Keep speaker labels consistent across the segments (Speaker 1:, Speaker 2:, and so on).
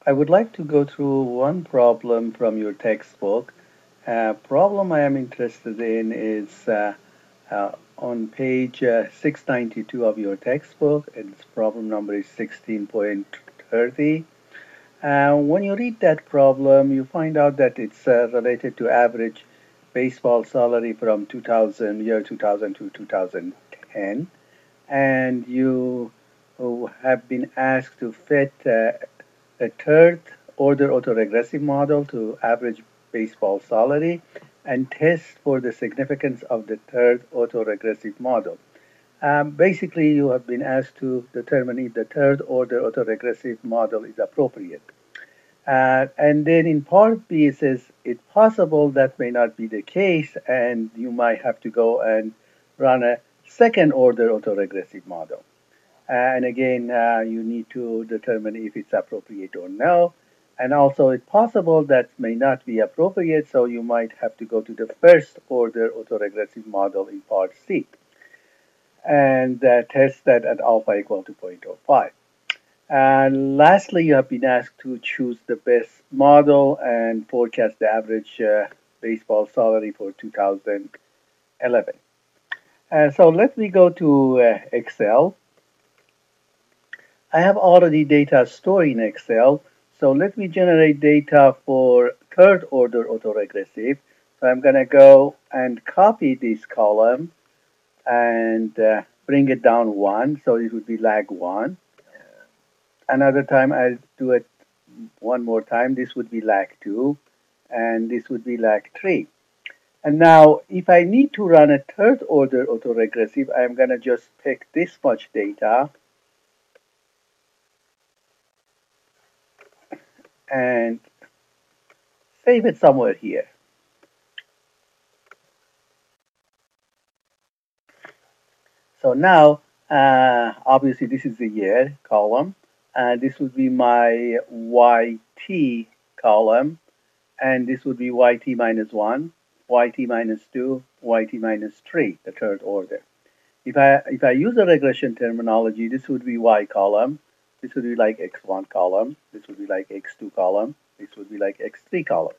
Speaker 1: I would like to go through one problem from your textbook. Problem I am interested in is on page 692 of your textbook. Its problem number is 16.30. When you read that problem, you find out that it's related to average baseball salary from 2000 to 2010, and you have been asked to fit a third order autoregressive model to average baseball salary and test for the significance of the third autoregressive model. Basically, you have been asked to determine if the third order autoregressive model is appropriate. And then in part B, it says it's possible that may not be the case, and you might have to go and run a second order autoregressive model. And again, you need to determine if it's appropriate or no. And also, it's possible that may not be appropriate, so you might have to go to the first order autoregressive model in part C and test that at alpha equal to 0.05. And lastly, you have been asked to choose the best model and forecast the average baseball salary for 2011. So let me go to Excel. I have already data stored in Excel. So let me generate data for third order autoregressive. So I'm going to go and copy this column and bring it down one. So it would be lag one. Another time I'll do it one more time. This would be lag two, and this would be lag three. And now, if I need to run a third order autoregressive, I'm going to just pick this much data and save it somewhere here. So now, obviously, this is the year column, and this would be my YT column, and this would be YT minus 1, YT minus 2, YT minus 3, the third order. If I use a regression terminology, this would be Y column, this would be like X1 column, this would be like X2 column, this would be like X3 column.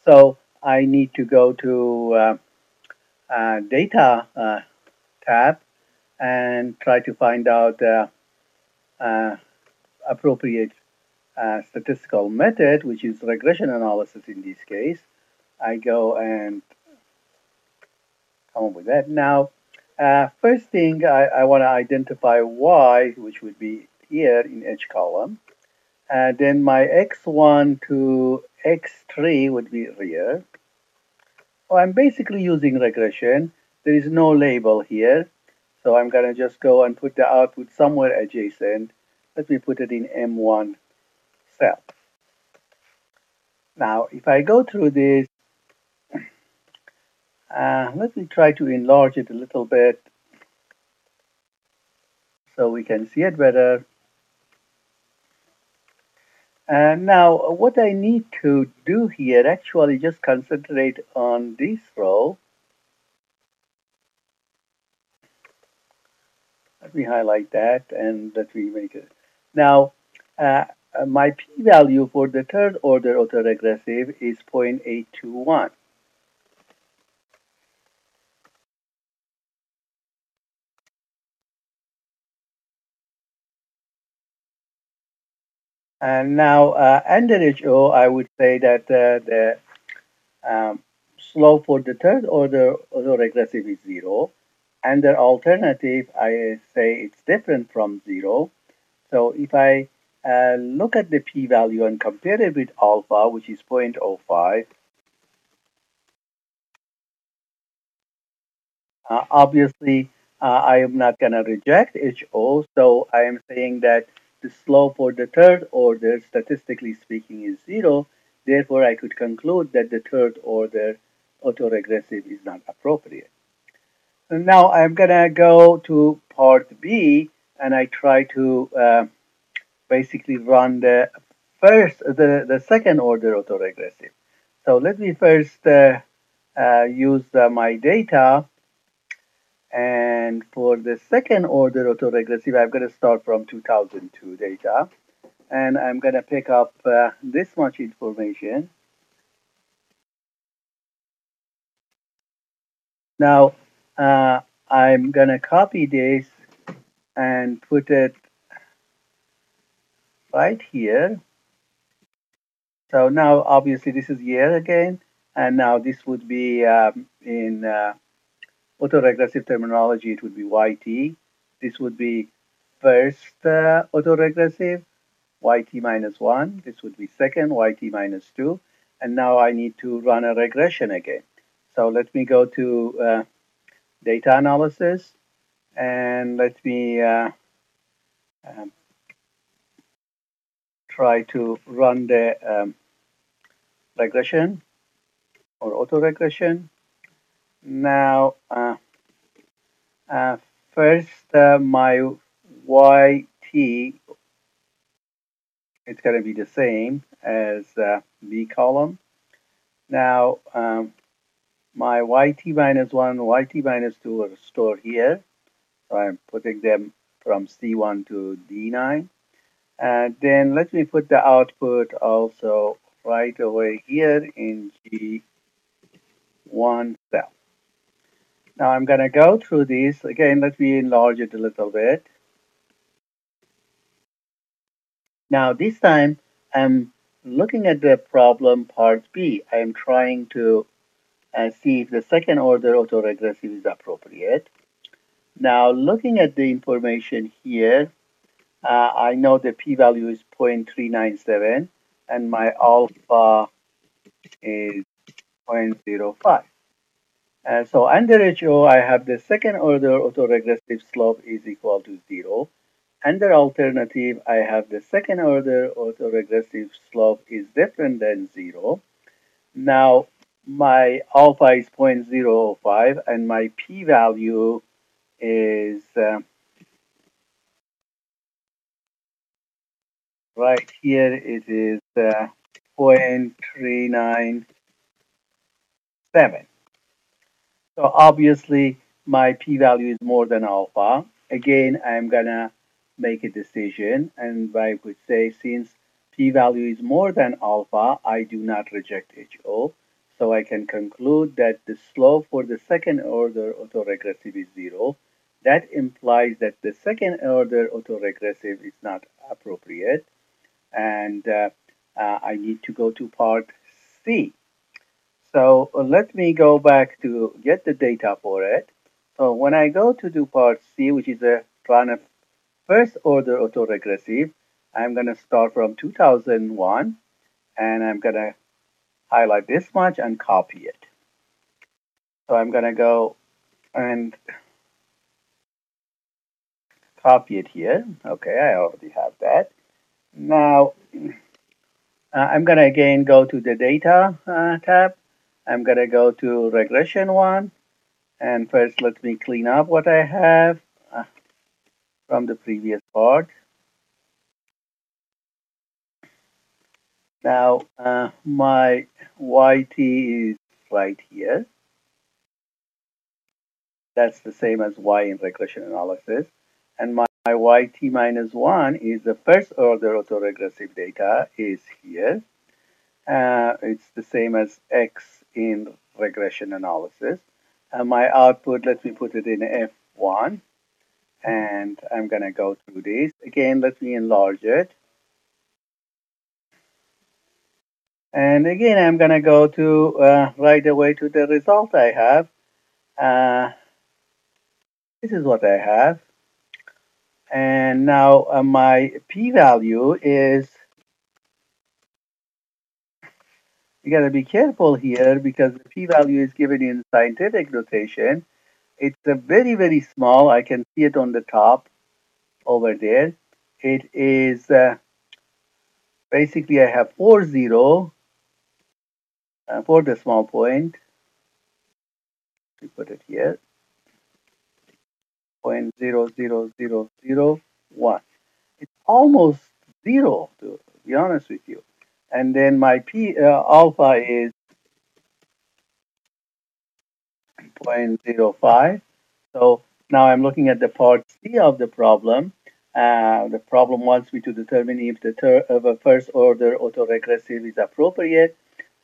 Speaker 1: So I need to go to data tab and try to find out uh, appropriate statistical method, which is regression analysis in this case. I go and come up with that. Now, first thing I want to identify Y, which would be here in each column. Then my X1 to X3 would be here. So I'm basically using regression. There is no label here. So I'm going to just go and put the output somewhere adjacent. Let me put it in M1 cell. Now, if I go through this, let me try to enlarge it a little bit so we can see it better. And now what I need to do here, actually just concentrate on this row. Let me highlight that and let me make it. Now, my p-value for the third order autoregressive is 0.821. And now under HO, I would say that the um, slope for the third order autoregressive is 0. Under alternative, I say it's different from 0. So if I look at the p-value and compare it with alpha, which is 0.05, obviously I am not going to reject HO, so I am saying that the slope for the third order, statistically speaking, is 0. Therefore, I could conclude that the third order autoregressive is not appropriate. And now I'm going to go to part B, and I try to basically run the second order autoregressive. So let me first use my data, and for the second order autoregressive, I'm going to start from 2002 data, and I'm going to pick up this much information. Now, I'm going to copy this and put it right here. So now, obviously, this is year again, and now this would be in autoregressive terminology, it would be YT. This would be first autoregressive, YT minus 1. This would be second, YT minus 2. And now I need to run a regression again. So let me go to data analysis, and let me um, try to run the regression or autoregression. Now, uh, first, my YT, it's going to be the same as B column. Now, my YT minus 1, YT minus 2 are stored here. So I'm putting them from C1 to D9. And then let me put the output also right away here in G1 cell. Now I'm going to go through these. Again, let me enlarge it a little bit. Now this time I'm looking at the problem part B. I'm trying to see if the second order autoregressive is appropriate. Now looking at the information here, I know the p-value is 0.397 and my alpha is 0.05. So under HO, I have the second order autoregressive slope is equal to 0. Under alternative, I have the second order autoregressive slope is different than 0. Now, my alpha is 0.005 and my p-value is right here. It is 0.397. So obviously my p-value is more than alpha. Again, I'm gonna make a decision, and I would say since p-value is more than alpha, I do not reject HO. So I can conclude that the slope for the second order autoregressive is 0. That implies that the second order autoregressive is not appropriate, and I need to go to part C. So let me go back to get the data for it. So when I go to do part C, which is a run of first order autoregressive, I'm going to start from 2001 and I'm going to highlight this much and copy it. So I'm going to go and copy it here. Okay, I already have that. Now I'm going to again go to the data tab. I'm going to go to regression one. And first, let me clean up what I have from the previous part. Now, my YT is right here. That's the same as Y in regression analysis. And my YT minus 1 is the first order autoregressive data is here. It's the same as X in regression analysis. And my output, let me put it in F1. And I'm going to go through this. Again, let me enlarge it. And again, I'm going to go to right away to the result I have. This is what I have. And now my p-value is, you got to be careful here because the p-value is given in scientific notation. It's a very, very small. I can see it on the top over there. It is basically I have 40 for the small point. We put it here, 0.00001. It's almost zero, to be honest with you. And then my p alpha is 0.05. So now I'm looking at the part C of the problem. The problem wants me to determine if the first order autoregressive is appropriate.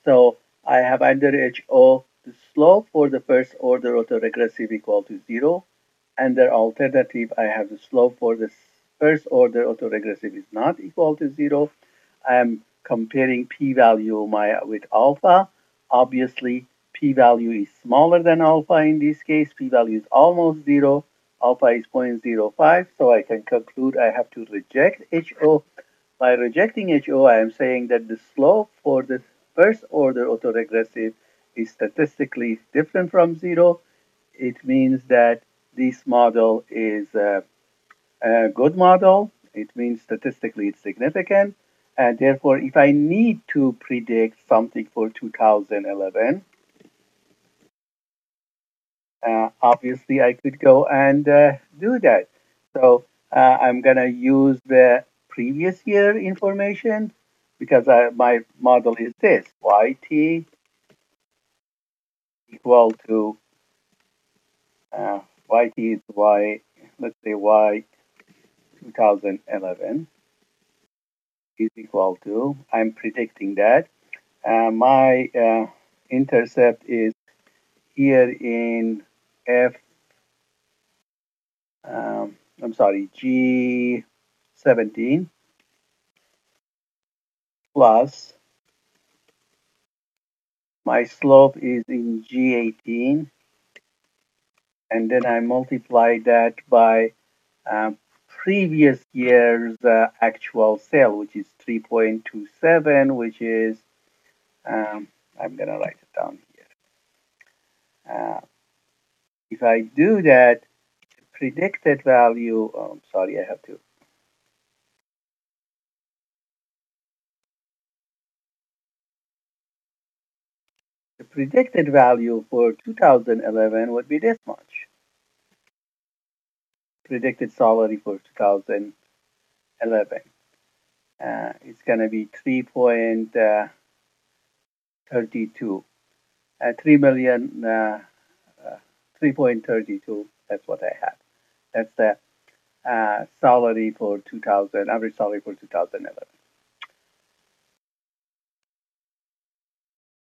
Speaker 1: So I have under HO the slope for the first order autoregressive equal to 0. Under alternative, I have the slope for the first order autoregressive is not equal to 0. I am comparing p-value with alpha. Obviously, p-value is smaller than alpha in this case. P-value is almost 0. Alpha is 0.05, so I can conclude I have to reject HO. By rejecting HO, I am saying that the slope for the first order autoregressive is statistically different from 0. It means that this model is a good model. It means statistically it's significant. And therefore, if I need to predict something for 2011, obviously I could go and do that. So I'm going to use the previous year information because my model is this, YT equal to, uh, YT is Y, let's say Y 2011 is equal to, I'm predicting that. My intercept is here in F, I'm sorry, G17 plus my slope is in G18, and then I multiply that by previous year's actual sale, which is 3.27, which is, I'm going to write it down here. If I do that, predicted value, oh, I'm sorry, I have to. The predicted value for 2011 would be this much. Predicted salary for 2011. It's going to be 3.32. 3 million, 3.32. That's what I have. That's the salary for 2000, average salary for 2011.